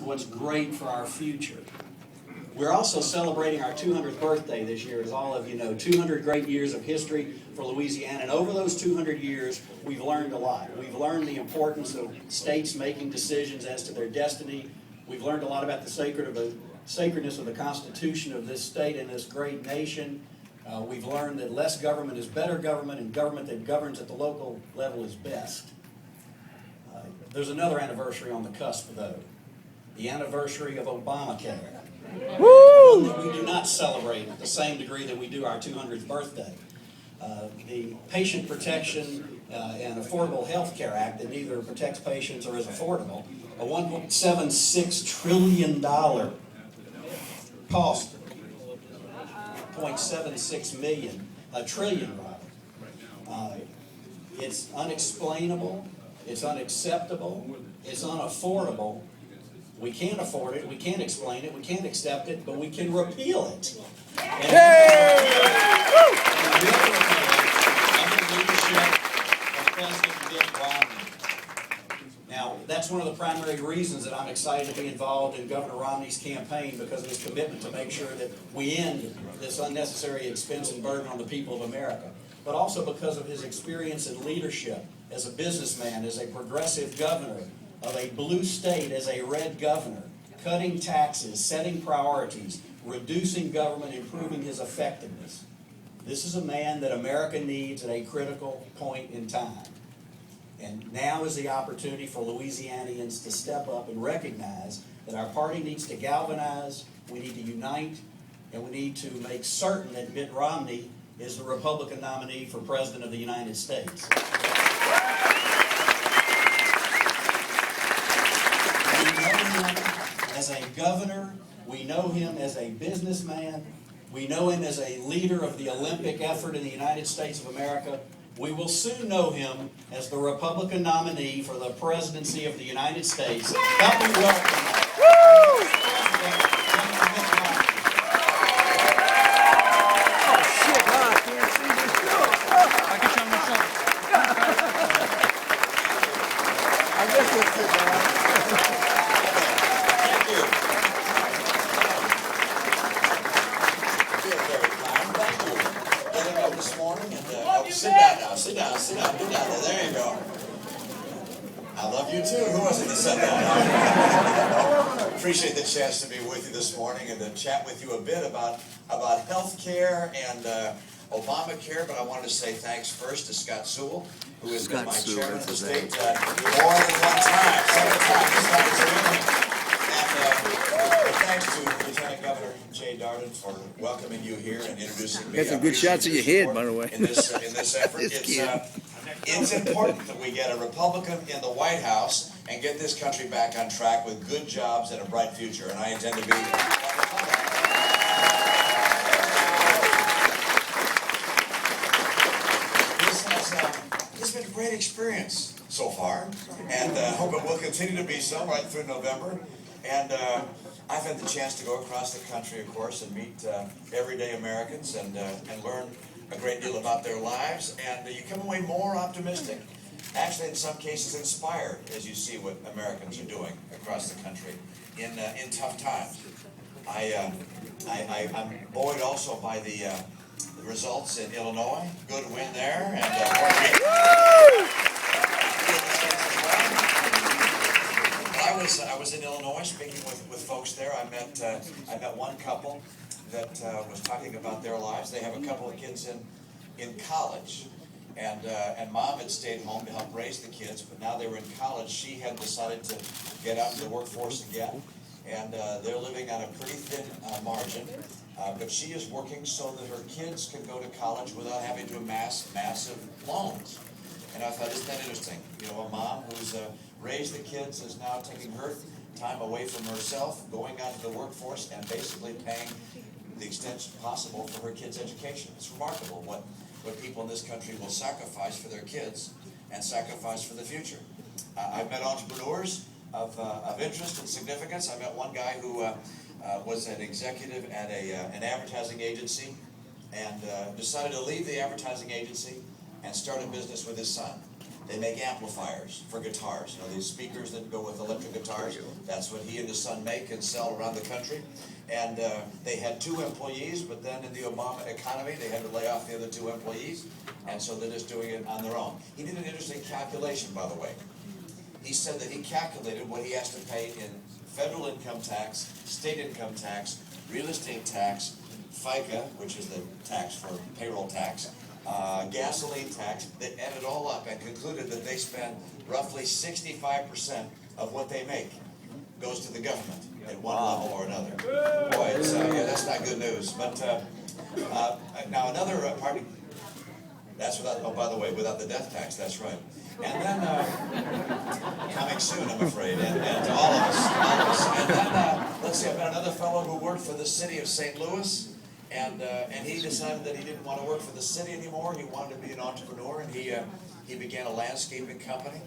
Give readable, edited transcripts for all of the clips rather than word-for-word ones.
of what's great for our future. We're also celebrating our 200th birthday this year, as all of you know. 200 great years of history for Louisiana, and over those 200 years, we've learned a lot. We've learned the importance of states making decisions as to their destiny. We've learned a lot about the sacredness of the Constitution of this state and this great nation. We've learned that less government is better government, and government that governs at the local level is best. There's another anniversary on the cusp, though. The anniversary of Obamacare. One that we do not celebrate at the same degree that we do our 200th birthday. The Patient Protection and Affordable Health Care Act that neither protects patients or is affordable, a $1.76 trillion cost, $0.76 trillion. It's unexplainable, it's unacceptable, it's unaffordable. We can't afford it, we can't explain it, we can't accept it, but we can repeal it. And under the leadership of President Mitt Romney. Now, that's one of the primary reasons that I'm excited to be involved in Governor Romney's campaign, because of his commitment to make sure that we end this unnecessary expense and burden on the people of America. But also because of his experience in leadership as a businessman, as a progressive governor of a blue state, as a red governor, cutting taxes, setting priorities, reducing government, improving his effectiveness. This is a man that America needs at a critical point in time. And now is the opportunity for Louisianians to step up and recognize that our party needs to galvanize, we need to unite, and we need to make certain that Mitt Romney is the Republican nominee for President of the United States. We know him as a governor, we know him as a businessman, we know him as a leader of the Olympic effort in the United States of America. We will soon know him as the Republican nominee for the presidency of the United States. Help me welcome Sit down, get down there. There you go. I love you too. Who was it that said that? Appreciate the chance to be with you this morning and to chat with you a bit about health care and Obamacare. But I wanted to say thanks first to Scott Sewell, who has been my chairman of the state more than one time, several times. And thanks to Lieutenant Governor Jay Darden for welcoming you here and introducing me. Got some good shots of your head, by the way. In this effort, it's important that we get a Republican in the White House and get this country back on track with good jobs and a bright future. And I intend to be one Republican. This has been a great experience so far, and hope it will continue to be so right through November. And I've had the chance to go across the country, of course, and meet everyday Americans and learn a great deal about their lives. And you come away more optimistic, actually in some cases inspired, as you see what Americans are doing across the country in tough times. I'm buoyed also by the results in Illinois. Good win there, and I was in Illinois speaking with folks there. I met one couple that was talking about their lives. They have a couple of kids in college, and mom had stayed home to help raise the kids, but now they were in college. She had decided to get out into the workforce again, and they're living on a pretty thin margin. But she is working so that her kids can go to college without having to amass massive loans. And I thought, isn't that interesting? You know, a mom who's raised the kids is now taking her time away from herself, going out to the workforce, and basically paying the extent possible for her kids' education. It's remarkable what people in this country will sacrifice for their kids and sacrifice for the future. I've met entrepreneurs of interest and significance. I met one guy who was an executive at an advertising agency and decided to leave the advertising agency and start a business with his son. They make amplifiers for guitars. You know, these speakers that go with electric guitars. That's what he and his son make and sell around the country. And they had 2 employees, but then in the Obama economy, they had to lay off the other 2 employees. And so they're just doing it on their own. He did an interesting calculation, by the way. He said that he calculated what he has to pay in federal income tax, state income tax, real estate tax, FICA, which is the tax for payroll tax, gasoline tax. They added it all up and concluded that they spend roughly 65% of what they make goes to the government at one level or another. Boy, it's, yeah, that's not good news. But now another party, that's without, oh, by the way, without the death tax, that's right. And then, coming soon, I'm afraid, and to all of us. And then, let's see, I met another fellow who worked for the city of St. Louis. And he decided that he didn't want to work for the city anymore. He wanted to be an entrepreneur, and he began a landscaping company.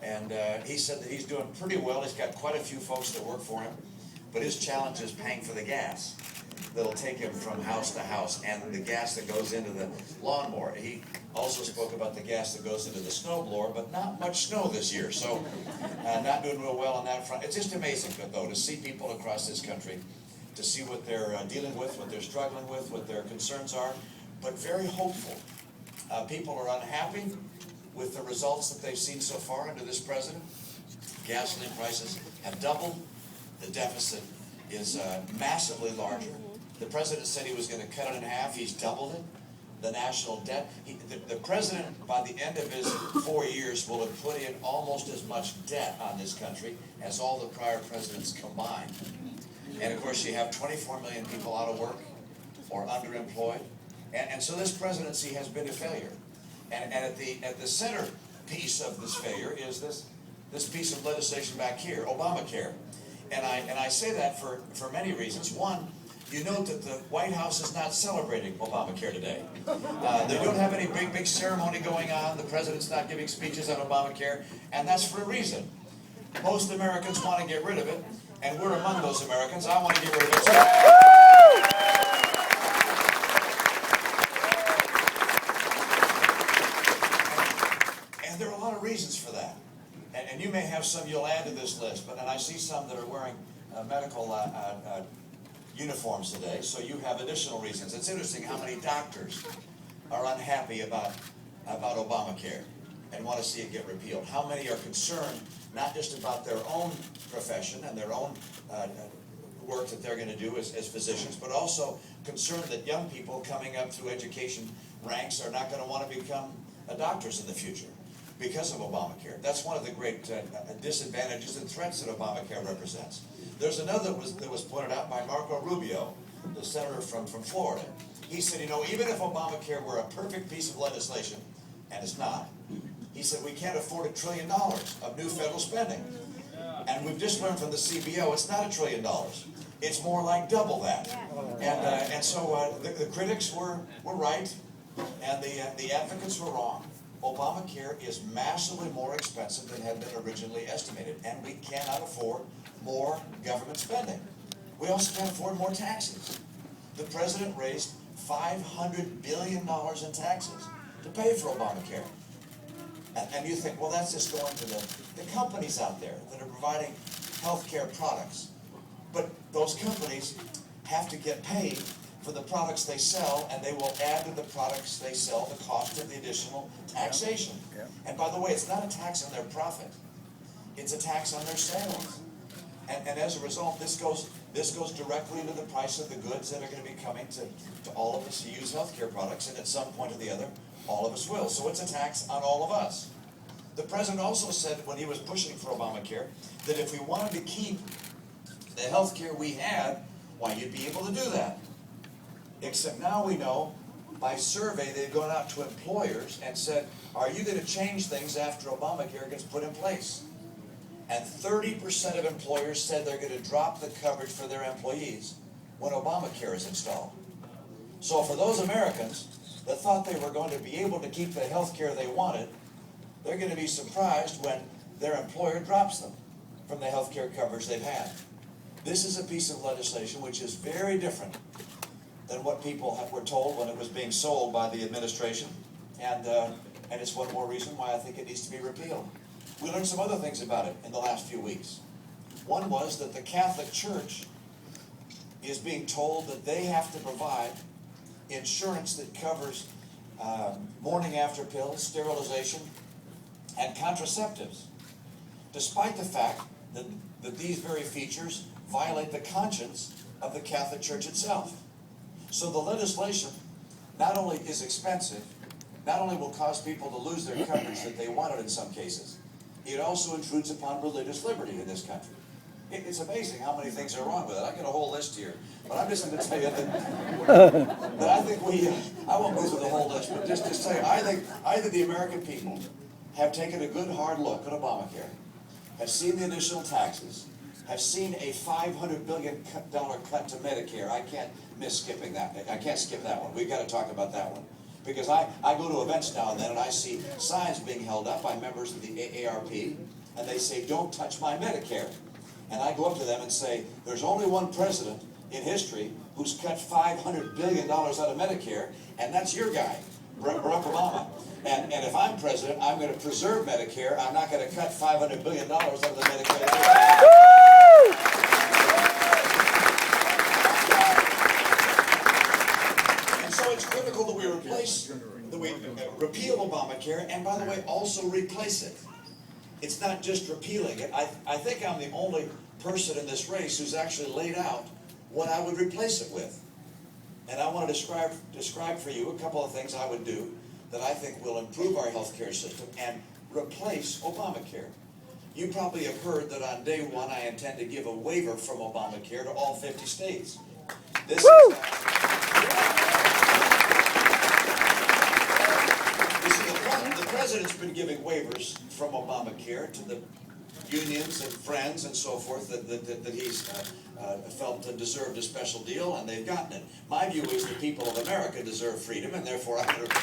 And he said that he's doing pretty well. He's got quite a few folks that work for him, but his challenge is paying for the gas that'll take him from house to house, and the gas that goes into the lawnmower. He also spoke about the gas that goes into the snowblower, but not much snow this year, so not doing real well on that front. It's just amazing, though, to see people across this country, to see what they're dealing with, what they're struggling with, what their concerns are, but very hopeful. People are unhappy with the results that they've seen so far under this president. Gasoline prices have doubled. The deficit is massively larger. The president said he was going to cut it in half. He's doubled it. The national debt. The president, by the end of his 4 years, will have put in almost as much debt on this country as all the prior presidents combined. And of course, you have 24 million people out of work or underemployed. And so this presidency has been a failure. And at the center piece of this failure is this piece of legislation back here, Obamacare. And I say that for many reasons. One, you note that the White House is not celebrating Obamacare today. They don't have any big ceremony going on. The president's not giving speeches on Obamacare, and that's for a reason. Most Americans want to get rid of it, and we're among those Americans. I want to get rid of it too. And there are a lot of reasons for that. And you may have some you'll add to this list, and I see some that are wearing medical uniforms today, so you have additional reasons. It's interesting how many doctors are unhappy about Obamacare and want to see it get repealed. How many are concerned not just about their own profession and their own work that they're going to do as physicians, but also concerned that young people coming up through education ranks are not going to want to become doctors in the future because of Obamacare. That's one of the great disadvantages and threats that Obamacare represents. There's another that was pointed out by Marco Rubio, the senator from Florida. He said, you know, even if Obamacare were a perfect piece of legislation, and it's not, he said we can't afford $1 trillion of new federal spending. And we've just learned from the CBO it's not $1 trillion. It's more like double that. And so the critics were right, and the advocates were wrong. Obamacare is massively more expensive than had been originally estimated, and we cannot afford more government spending. We also can't afford more taxes. The president raised $500 billion in taxes to pay for Obamacare. And you think, well, that's just going to the companies out there that are providing health care products. But those companies have to get paid for the products they sell, and they will add to the products they sell the cost of the additional taxation. Yeah. And by the way, it's not a tax on their profit. It's a tax on their sales. And as a result, this goes directly into the price of the goods that are going to be coming to all of us who use healthcare products, and at some point or the other, all of us will. So it's a tax on all of us. The president also said when he was pushing for Obamacare that if we wanted to keep the healthcare we had, why, you'd be able to do that. Except now we know, by survey, they've gone out to employers and said, are you going to change things after Obamacare gets put in place? And 30% of employers said they're going to drop the coverage for their employees when Obamacare is installed. So for those Americans that thought they were going to be able to keep the health care they wanted, they're going to be surprised when their employer drops them from the health care coverage they've had. This is a piece of legislation which is very different than what people were told when it was being sold by the administration. And and it's one more reason why I think it needs to be repealed. We learned some other things about it in the last few weeks. One was that the Catholic Church is being told that they have to provide insurance that covers morning after pills, sterilization, and contraceptives, despite the fact that these very features violate the conscience of the Catholic Church itself. So the legislation not only is expensive, not only will cause people to lose their coverage that they wanted in some cases, it also intrudes upon religious liberty in this country. It's amazing how many things are wrong with it. I got a whole list here, but I'm just going to tell you that I think I won't go through the whole list, but just tell you, I think the American people have taken a good hard look at Obamacare, have seen the additional taxes, have seen a $500 billion cut to Medicare. I can't miss skipping that. I can't skip that one. We've got to talk about that one. Because I go to events now and then, and I see signs being held up by members of the AARP, and they say, "Don't touch my Medicare." And I go up to them and say, there's only one president in history who's cut $500 billion out of Medicare, and that's your guy, Barack Obama. And if I'm president, I'm going to preserve Medicare. I'm not going to cut $500 billion out of the Medicare. And so it's critical that we repeal Obamacare, and by the way, also replace it. It's not just repealing it. I think I'm the only person in this race who's actually laid out what I would replace it with. And I want to describe for you a couple of things I would do that I think will improve our health care system and replace Obamacare. You probably have heard that on day one I intend to give a waiver from Obamacare to all 50 states. This is the president's been giving waivers from Obamacare to the unions and friends and so forth that he's felt deserved a special deal, and they've gotten it. My view is the people of America deserve freedom, and therefore I'm going to get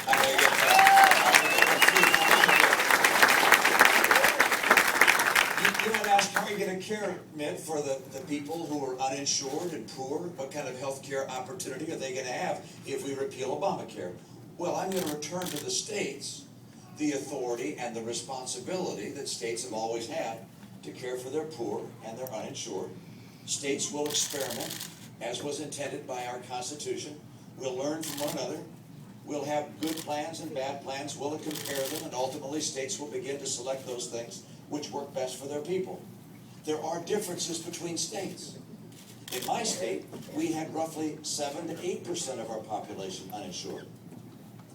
You might ask, how are you going to care, Mitt, for the people who are uninsured and poor? What kind of health care opportunity are they going to have if we repeal Obamacare? Well, I'm going to return to the states the authority and the responsibility that states have always had to care for their poor and their uninsured. States will experiment, as was intended by our Constitution. We'll learn from one another. We'll have good plans and bad plans. We'll compare them, and ultimately states will begin to select those things which work best for their people. There are differences between states. In my state, we had roughly 7 to 8% of our population uninsured.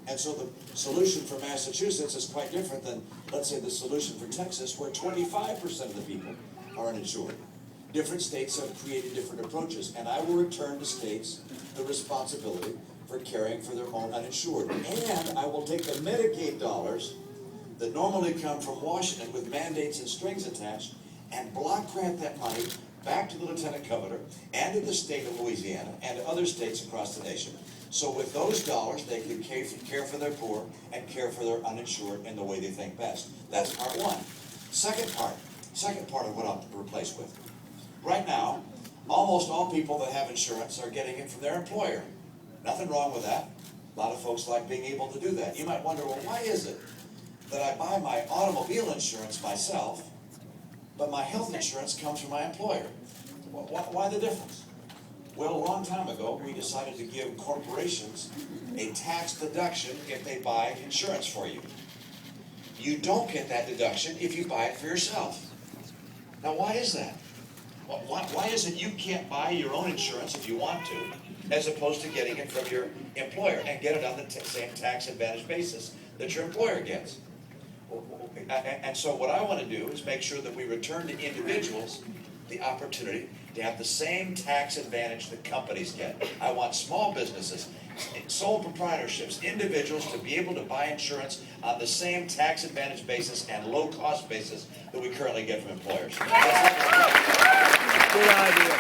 And so the solution for Massachusetts is quite different than, let's say, the solution for Texas, where 25% of the people are uninsured. Different states have created different approaches, and I will return to states the responsibility for caring for their own uninsured. And I will take the Medicaid dollars that normally come from Washington with mandates and strings attached and block grant that money back to the Lieutenant Governor and to the state of Louisiana and to other states across the nation. So with those dollars, they can care for their poor and care for their uninsured in the way they think best. That's part one. Second part of what I'll replace with. Right now, almost all people that have insurance are getting it from their employer. Nothing wrong with that. A lot of folks like being able to do that. You might wonder, well, why is it that I buy my automobile insurance myself, but my health insurance comes from my employer? Well, why the difference? Well, a long time ago, we decided to give corporations a tax deduction if they buy insurance for you. You don't get that deduction if you buy it for yourself. Now, why is that? Why is it you can't buy your own insurance if you want to, as opposed to getting it from your employer and get it on the same tax advantage basis that your employer gets? And so what I want to do is make sure that we return to individuals the opportunity to have the same tax advantage that companies get. I want small businesses, sole proprietorships, individuals to be able to buy insurance on the same tax advantage basis and low cost basis that we currently get from employers. Good idea.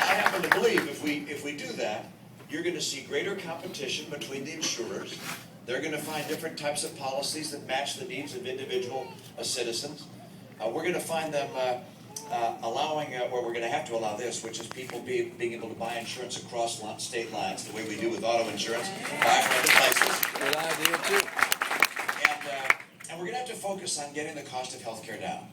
I happen to believe if we do that, you're going to see greater competition between the insurers. They're going to find different types of policies that match the needs of individual citizens. We're going to find them allowing, where we're gonna have to allow this, which is people being able to buy insurance across state lines, the way we do with auto insurance, buy from other places. Good idea too. And we're gonna have to focus on getting the cost of healthcare down.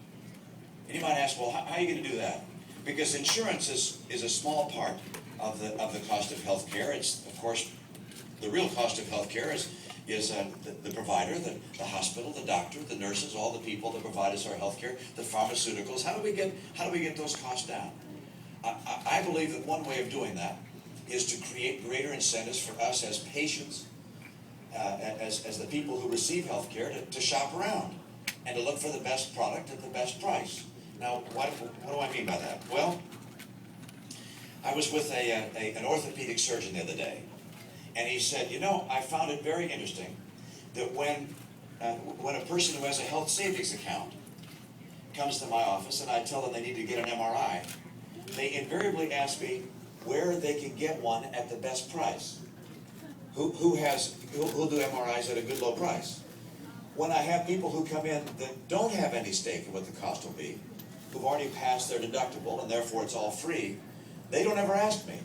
And you might ask, well, how are you gonna do that? Because insurance is a small part of the cost of healthcare. It's, of course, the real cost of healthcare is the provider, the hospital, the doctor, the nurses, all the people that provide us our healthcare, the pharmaceuticals. How do we get those costs down? I believe that one way of doing that is to create greater incentives for us as patients, as the people who receive healthcare, to shop around and to look for the best product at the best price. Now, what do I mean by that? Well, I was with an orthopedic surgeon the other day, and he said, you know, I found it very interesting that when a person who has a health savings account comes to my office and I tell them they need to get an MRI, they invariably ask me where they can get one at the best price. Who'll do MRIs at a good low price? When I have people who come in that don't have any stake in what the cost will be, who've already passed their deductible and therefore it's all free, they don't ever ask me.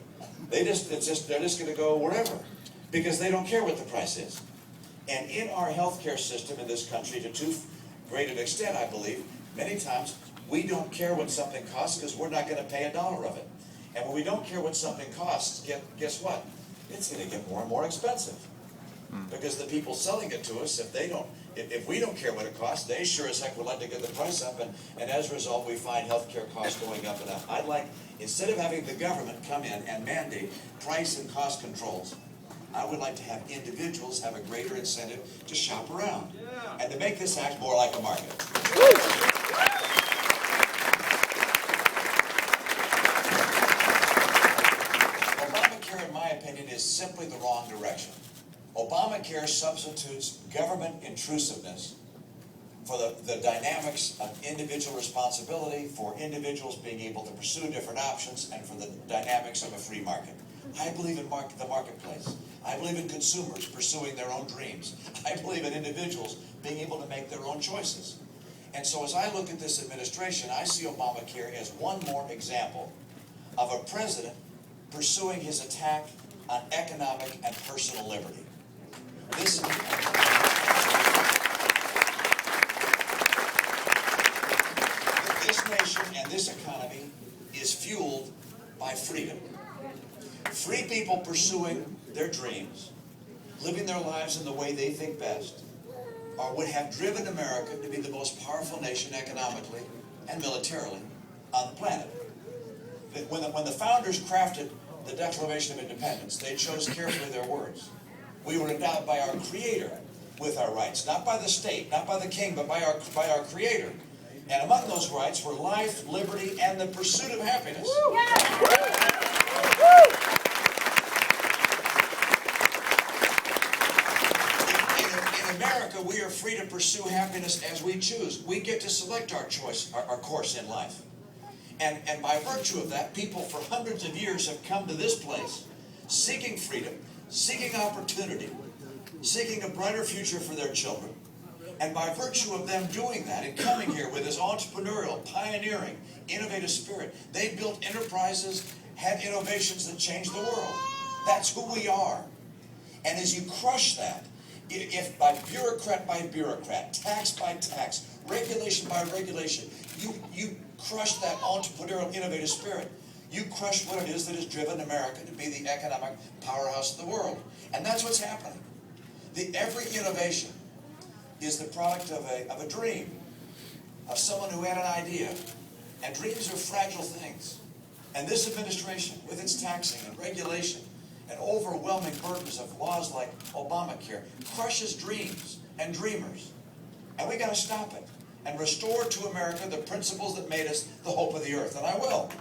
They're just going to go wherever because they don't care what the price is. And in our healthcare system in this country, to too great an extent, I believe, many times we don't care what something costs because we're not going to pay a dollar of it. And when we don't care what something costs, guess what? It's going to get more and more expensive. Because the people selling it to us, if we don't care what it costs, they sure as heck would like to get the price up, and as a result, we find healthcare costs going up and up. I'd like, instead of having the government come in and mandate price and cost controls, I would like to have individuals have a greater incentive to shop around and to make this act more like a market. Obamacare, in my opinion, is simply the wrong direction. Obamacare substitutes government intrusiveness for the dynamics of individual responsibility, for individuals being able to pursue different options, and for the dynamics of a free market. I believe in the marketplace. I believe in consumers pursuing their own dreams. I believe in individuals being able to make their own choices. And so as I look at this administration, I see Obamacare as one more example of a president pursuing his attack on economic and personal liberty. This nation and this economy is fueled by freedom. Free people pursuing their dreams, living their lives in the way they think best, would have driven America to be the most powerful nation economically and militarily on the planet. When the founders crafted the Declaration of Independence, they chose carefully their words. We were endowed by our Creator with our rights, not by the state, not by the king, but by our Creator. And among those rights were life, liberty, and the pursuit of happiness. In America, we are free to pursue happiness as we choose. We get to select our choice, our course in life. And by virtue of that, people for hundreds of years have come to this place seeking freedom, seeking opportunity, seeking a brighter future for their children. And by virtue of them doing that and coming here with this entrepreneurial, pioneering, innovative spirit, they built enterprises, had innovations that changed the world. That's who we are. And as you crush that, if by bureaucrat, tax by tax, regulation by regulation, you crush that entrepreneurial, innovative spirit. You crush what it is that has driven America to be the economic powerhouse of the world. And that's what's happening. Every innovation is the product of a dream, of someone who had an idea. And dreams are fragile things. And this administration, with its taxing and regulation and overwhelming burdens of laws like Obamacare, crushes dreams and dreamers. And we got to stop it and restore to America the principles that made us the hope of the earth. And I will.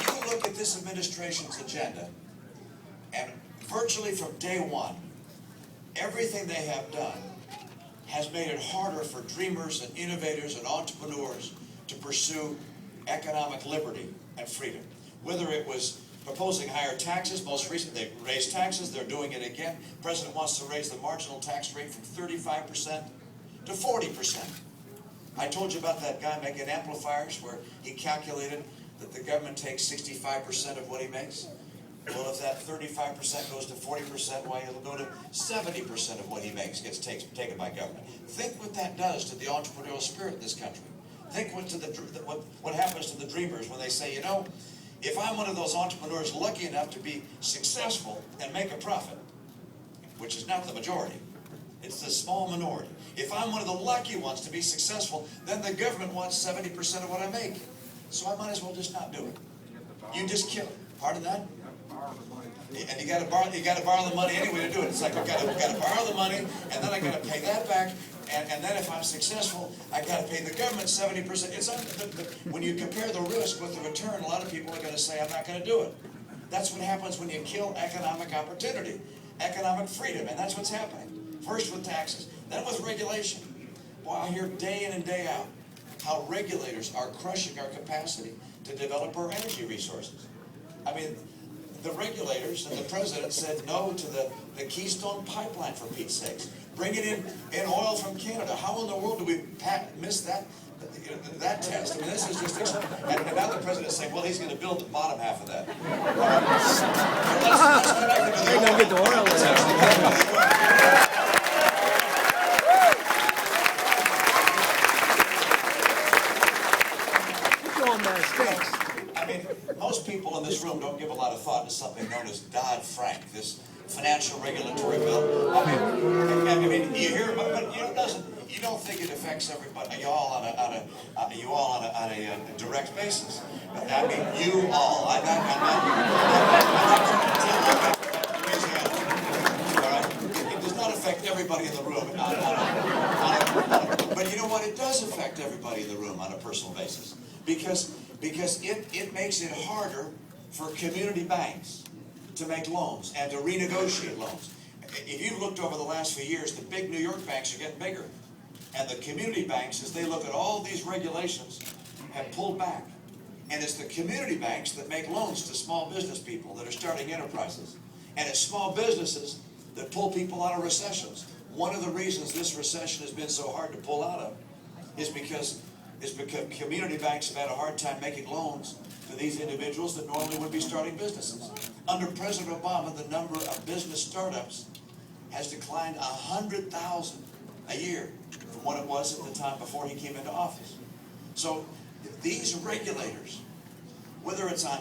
You look at this administration's agenda, and virtually from day one, everything they have done has made it harder for dreamers and innovators and entrepreneurs to pursue economic liberty and freedom. Whether it was proposing higher taxes. Most recently, they raised taxes. They're doing it again. The president wants to raise the marginal tax rate from 35% to 40%. I told you about that guy making amplifiers where he calculated that the government takes 65% of what he makes. Well, if that 35% goes to 40%, why, it'll go to 70% of what he makes gets taken by government. Think what that does to the entrepreneurial spirit in this country. Think what happens to the dreamers when they say, you know, if I'm one of those entrepreneurs lucky enough to be successful and make a profit, which is not the majority, it's the small minority. If I'm one of the lucky ones to be successful, then the government wants 70% of what I make. So I might as well just not do it. You just kill it. Pardon that? And you got to borrow the money anyway to do it. It's like I've got to borrow the money, and then I got to pay that back, and then if I'm successful, I got to pay the government 70%. It's when you compare the risk with the return, a lot of people are going to say, I'm not going to do it. That's what happens when you kill economic opportunity, economic freedom, and that's what's happening. First with taxes, then with regulation. Well, I hear day in and day out how regulators are crushing our capacity to develop our energy resources. I mean, the regulators and the president said no to the Keystone Pipeline, for Pete's sakes. Bringing in oil from Canada. How in the world do we miss that test? I mean, this is just... And now the president is saying, well, he's going to build the bottom half of that. They're going to get the oil there. I mean, most people in this room don't give a lot of thought to something known as Dodd-Frank, this financial regulatory bill. I mean, you hear about it, but you know, it doesn't. You don't think it affects everybody. You all on a direct basis. I mean, you all. I'm not. It does not affect everybody in the room. But you know what? It does affect everybody in the room on a personal basis. Because it makes it harder for community banks to make loans and to renegotiate loans. If you've looked over the last few years, the big New York banks are getting bigger. And the community banks, as they look at all these regulations, have pulled back. And it's the community banks that make loans to small business people that are starting enterprises. And it's small businesses that pull people out of recessions. One of the reasons this recession has been so hard to pull out of is because community banks have had a hard time making loans to these individuals that normally would be starting businesses. Under President Obama, the number of business startups has declined 100,000 a year from what it was at the time before he came into office. So these regulators, whether it's on